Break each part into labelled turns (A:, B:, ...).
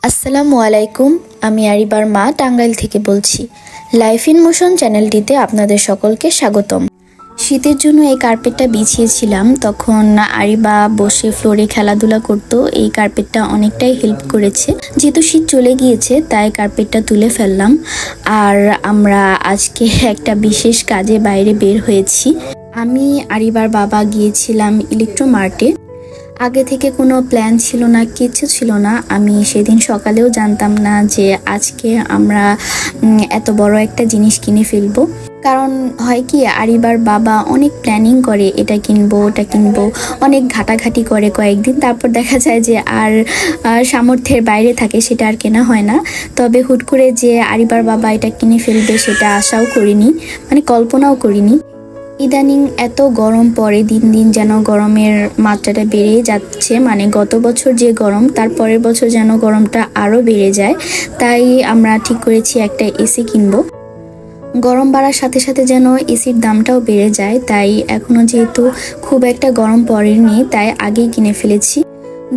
A: আসসালামু আলাইকুম। আমি আরিবার মা টাঙ্গাইল থেকে বলছি। লাইফ ইন মোশন চ্যানেলটিতে আপনাদের সকলকে স্বাগতম। শীতের জন্য এই কার্পেটটা বিছিয়েছিলাম, তখন আরিবা বসে ফ্লোরে খেলাধুলা করতো। এই কার্পেটটা অনেকটাই হেল্প করেছে। যেহেতু শীত চলে গিয়েছে তাই কার্পেটটা তুলে ফেললাম। আর আমরা আজকে একটা বিশেষ কাজে বাইরে বের হয়েছি। আমি আরিবার বাবা গিয়েছিলাম ইলেকট্রো মার্টে। আগে থেকে কোনো প্ল্যান ছিল না, কিছু ছিল না। আমি সেদিন সকালেও জানতাম না যে আজকে আমরা এত বড় একটা জিনিস কিনে ফেলবো। কারণ হয় কি, আরিবার বাবা অনেক প্ল্যানিং করে, এটা কিনবো ওটা কিনবো, অনেক ঘাটাঘাটি করে কয়েকদিন, তারপর দেখা যায় যে আর সামর্থ্যের বাইরে থাকে, সেটা আর কেনা হয় না। তবে হুট করে যে আরিবার বাবা এটা কিনে ফেলবে সেটা আশাও করিনি, মানে কল্পনাও করিনি। ইদানিং এত গরম পড়ে, দিন দিন যেন গরমের মাত্রাটা বেড়ে যাচ্ছে। মানে গত বছর যে গরম, তার পরের বছর যেন গরমটা আরও বেড়ে যায়। তাই আমরা ঠিক করেছি একটা এসি কিনবো। গরম বাড়ার সাথে সাথে যেন এসির দামটাও বেড়ে যায়, তাই এখনও যেহেতু খুব একটা গরম পড়েনি তাই আগেই কিনে ফেলেছি।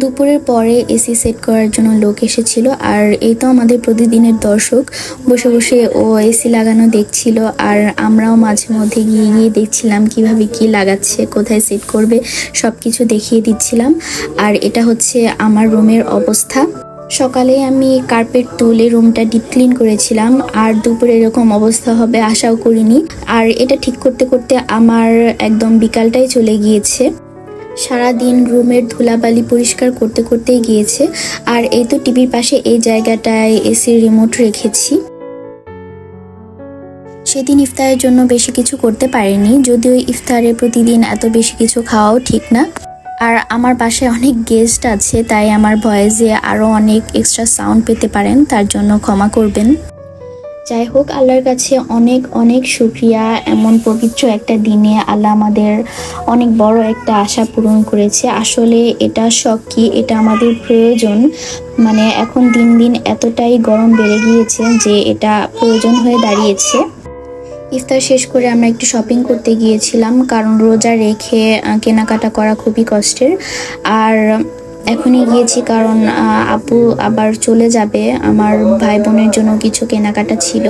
A: দুপুরের পরে এসি সেট করার জন্য লোক এসেছিল, আর এই তো আমাদের প্রতিদিনের দর্শক বসে বসে ও এসি লাগানো দেখছিল। আর আমরাও মাঝে মধ্যে গিয়ে গিয়ে দেখছিলাম কিভাবে কি লাগাচ্ছে, কোথায় সেট করবে, সব কিছু দেখিয়ে দিচ্ছিলাম। আর এটা হচ্ছে আমার রুমের অবস্থা। সকালে আমি কার্পেট তুলে রুমটা ডিপ ক্লিন করেছিলাম, আর দুপুরে এরকম অবস্থা হবে আশাও করিনি। আর এটা ঠিক করতে করতে আমার একদম বিকালটাই চলে গিয়েছে। সারাদিন রুমের ধুলাবালি পরিষ্কার করতে করতেই গিয়েছে। আর এই তো টিভির পাশে এই জায়গাটায় এসির রিমোট রেখেছি। সেদিন ইফতারের জন্য বেশি কিছু করতে পারিনি, যদিও ইফতারে প্রতিদিন এত বেশি কিছু খাওয়াও ঠিক না। আর আমার বাসায় অনেক গেস্ট আছে, তাই আমার ভয়েসে আরও অনেক এক্সট্রা সাউন্ড পেতে পারেন, তার জন্য ক্ষমা করবেন। যাই হোক, আল্লাহর কাছে অনেক অনেক শুকরিয়া। এমন পবিত্র একটা দিনে আল্লাহ আমাদের অনেক বড় একটা আশা পূরণ করেছে। আসলে এটা শখ কি, এটা আমাদের প্রয়োজন। মানে এখন দিন দিন এতটাই গরম বেড়ে গিয়েছে যে এটা প্রয়োজন হয়ে দাঁড়িয়েছে। ইফতার শেষ করে আমরা একটু শপিং করতে গিয়েছিলাম, কারণ রোজা রেখে কেনাকাটা করা খুবই কষ্টের। আর এখনই গিয়েছি কারণ আপু আবার চলে যাবে, আমার ভাই বোনের জন্য কিছু কেনাকাটা ছিল।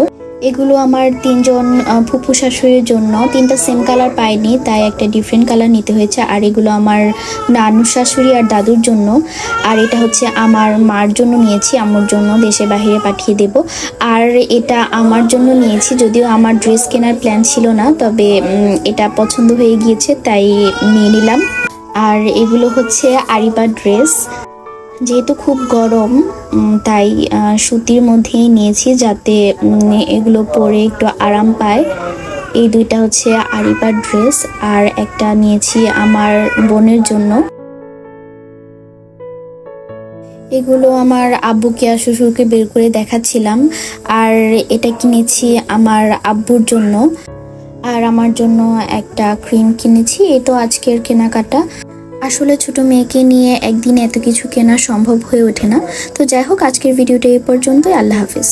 A: এগুলো আমার তিনজন ফুফু শাশুড়ির জন্য, তিনটা সেম কালার পাইনি তাই একটা ডিফারেন্ট কালার নিতে হয়েছে। আর এগুলো আমার নানু শাশুড়ি আর দাদুর জন্য। আর এটা হচ্ছে আমার মার জন্য নিয়েছি, আম্মুর জন্য দেশে বাহিরে পাঠিয়ে দেব। আর এটা আমার জন্য নিয়েছি, যদিও আমার ড্রেস কেনার প্ল্যান ছিল না, তবে এটা পছন্দ হয়ে গিয়েছে তাই নিয়ে নিলাম। আর এগুলো হচ্ছে আরিবার ড্রেস। যেহেতু খুব গরম তাই সুতির মধ্যেই নিয়েছি, যাতে এগুলো পরে একটু আরাম পায়। এই দুইটা হচ্ছে আরিবার ড্রেস, আর একটা নিয়েছি আমার বোনের জন্য। এগুলো আমার আব্বুকে আর শ্বশুরকে বের করে দেখাচ্ছিলাম। আর এটা কিনেছি আমার আব্বুর জন্য, আর আমার জন্য একটা ক্রিম কিনেছি। এই তো আজকের কেনাকাটা। আসলে ছোট মেয়েকে নিয়ে একদিন এত কিছু কেনা সম্ভব হয়ে ওঠে না। তো যাই হোক, আজকের ভিডিওটা এই পর্যন্তই। আল্লাহ হাফেজ।